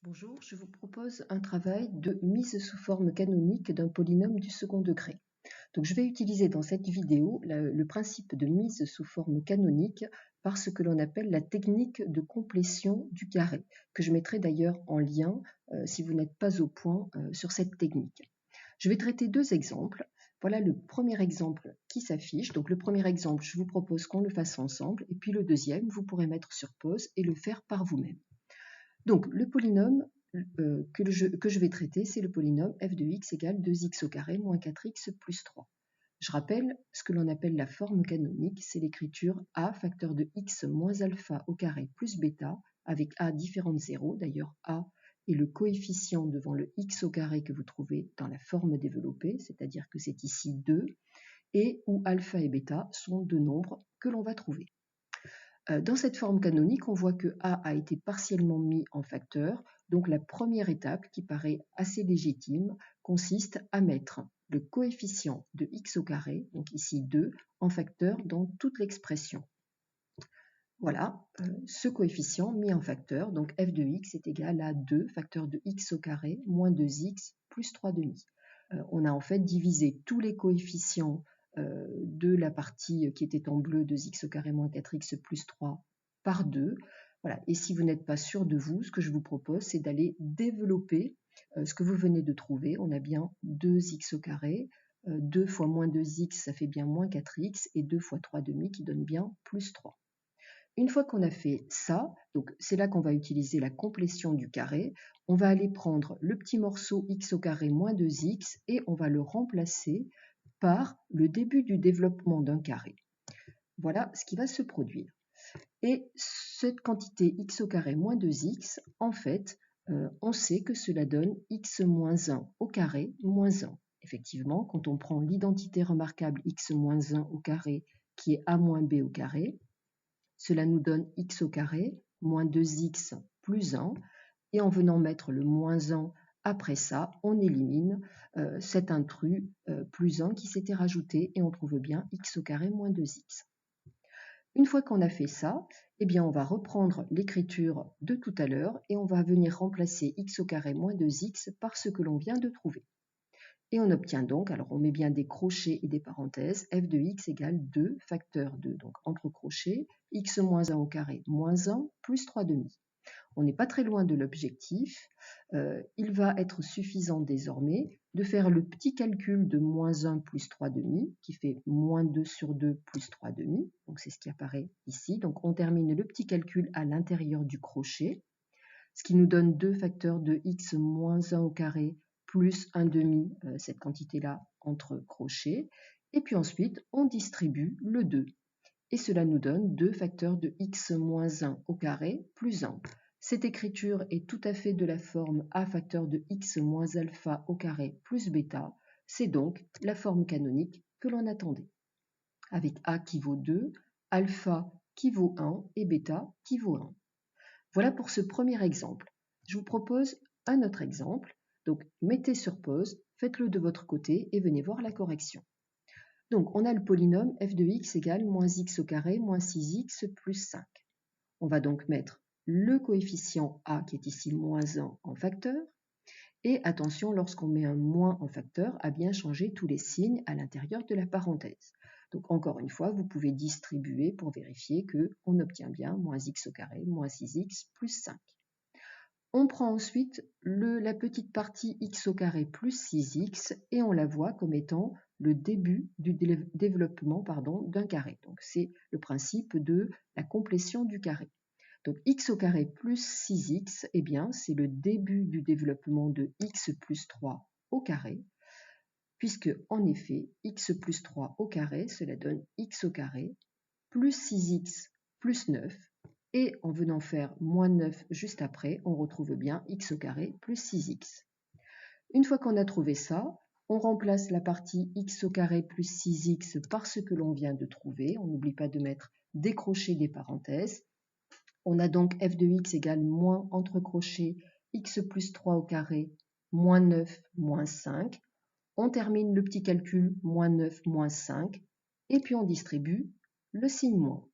Bonjour, je vous propose un travail de mise sous forme canonique d'un polynôme du second degré. Donc je vais utiliser dans cette vidéo le principe de mise sous forme canonique par ce que l'on appelle la technique de complétion du carré, que je mettrai d'ailleurs en lien si vous n'êtes pas au point sur cette technique. Je vais traiter deux exemples. Voilà le premier exemple qui s'affiche. Donc le premier exemple, je vous propose qu'on le fasse ensemble, et puis le deuxième, vous pourrez mettre sur pause et le faire par vous-même. Donc, le polynôme que je vais traiter, c'est le polynôme f de x égale 2x au carré moins 4x plus 3. Je rappelle ce que l'on appelle la forme canonique, c'est l'écriture a facteur de x moins alpha au carré plus bêta, avec a différent de 0. D'ailleurs, a est le coefficient devant le x au carré que vous trouvez dans la forme développée, c'est-à-dire que c'est ici 2, et où alpha et bêta sont deux nombres que l'on va trouver. Dans cette forme canonique, on voit que a été partiellement mis en facteur, donc la première étape, qui paraît assez légitime, consiste à mettre le coefficient de x au carré, donc ici 2, en facteur dans toute l'expression. Voilà, ce coefficient mis en facteur, donc f de x est égal à 2 facteur de x au carré moins 2x plus 3 demi. On a en fait divisé tous les coefficients de la partie qui était en bleu, 2x au carré moins 4x plus 3 par 2. Voilà. Et si vous n'êtes pas sûr de vous, ce que je vous propose, c'est d'aller développer ce que vous venez de trouver. On a bien 2x au carré, 2 fois moins 2x, ça fait bien moins 4x, et 2 fois 3 demi qui donne bien plus 3. Une fois qu'on a fait ça, donc c'est là qu'on va utiliser la complétion du carré, on va aller prendre le petit morceau x au carré moins 2x et on va le remplacer par le début du développement d'un carré. Voilà ce qui va se produire. Et cette quantité x au carré moins 2x, en fait, on sait que cela donne x moins 1 au carré moins 1. Effectivement, quand on prend l'identité remarquable x moins 1 au carré, qui est a moins b au carré, cela nous donne x au carré moins 2x plus 1. Et en venant mettre le moins 1 après ça, on élimine cet intrus plus 1 qui s'était rajouté et on trouve bien x au carré moins 2x. Une fois qu'on a fait ça, eh bien on va reprendre l'écriture de tout à l'heure et on va venir remplacer x au carré moins 2x par ce que l'on vient de trouver. Et on obtient donc, alors on met bien des crochets et des parenthèses, f de x égale 2 facteur de, donc entre crochets, x moins 1 au carré moins 1 plus 3 demi. On n'est pas très loin de l'objectif. Il va être suffisant désormais de faire le petit calcul de moins 1 plus 3 demi, qui fait moins 2 sur 2 plus 3 demi. Donc c'est ce qui apparaît ici. Donc on termine le petit calcul à l'intérieur du crochet, ce qui nous donne 2 facteurs de x moins 1 au carré plus 1 demi, cette quantité-là entre crochets. Et puis ensuite, on distribue le 2. Et cela nous donne 2 facteurs de x moins 1 au carré plus 1. Cette écriture est tout à fait de la forme a facteur de x moins alpha au carré plus bêta. C'est donc la forme canonique que l'on attendait, avec a qui vaut 2, alpha qui vaut 1 et bêta qui vaut 1. Voilà pour ce premier exemple. Je vous propose un autre exemple. Donc mettez sur pause, faites-le de votre côté et venez voir la correction. Donc on a le polynôme f de x égale moins x au carré moins 6x plus 5. On va donc mettre le coefficient a qui est ici moins 1 en facteur. Et attention, lorsqu'on met un moins en facteur, à bien changer tous les signes à l'intérieur de la parenthèse. Donc encore une fois, vous pouvez distribuer pour vérifier qu'on obtient bien moins x au carré moins 6x plus 5. On prend ensuite la petite partie x au carré plus 6x et on la voit comme étant le début du développement d'un carré. Donc c'est le principe de la complétion du carré. Donc x au carré plus 6x, eh bien c'est le début du développement de x plus 3 au carré, puisque en effet x plus 3 au carré, cela donne x au carré plus 6x plus 9. Et en venant faire moins 9 juste après, on retrouve bien x au carré plus 6x. Une fois qu'on a trouvé ça, on remplace la partie x au carré plus 6x par ce que l'on vient de trouver. On n'oublie pas de mettre des crochets, des parenthèses. On a donc f de x égale moins entre crochets x plus 3 au carré moins 9 moins 5. On termine le petit calcul moins 9 moins 5 et puis on distribue le signe moins.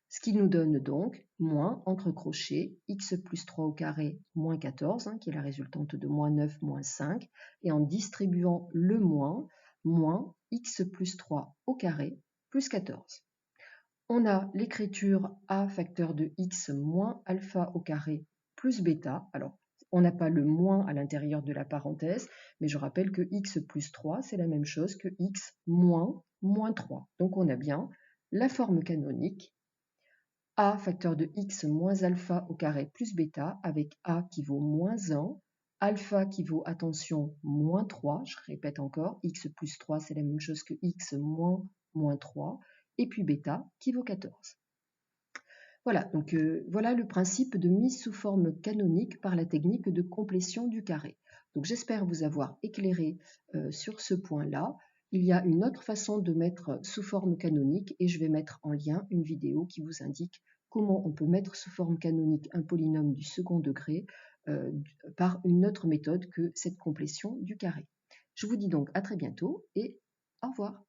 Ce qui nous donne donc moins, entre crochets, x plus 3 au carré moins 14, qui est la résultante de moins 9 moins 5, et en distribuant le moins x plus 3 au carré plus 14. On a l'écriture a facteur de x moins alpha au carré plus bêta. Alors, on n'a pas le moins à l'intérieur de la parenthèse, mais je rappelle que x plus 3, c'est la même chose que x moins 3. Donc on a bien la forme canonique a facteur de x moins alpha au carré plus bêta, avec a qui vaut moins 1, alpha qui vaut, attention, moins 3, je répète encore, x plus 3 c'est la même chose que x moins 3, et puis bêta qui vaut 14. Voilà, donc voilà le principe de mise sous forme canonique par la technique de complétion du carré. Donc j'espère vous avoir éclairé sur ce point-là. Il y a une autre façon de mettre sous forme canonique et je vais mettre en lien une vidéo qui vous indique comment on peut mettre sous forme canonique un polynôme du second degré par une autre méthode que cette complétion du carré. Je vous dis donc à très bientôt et au revoir.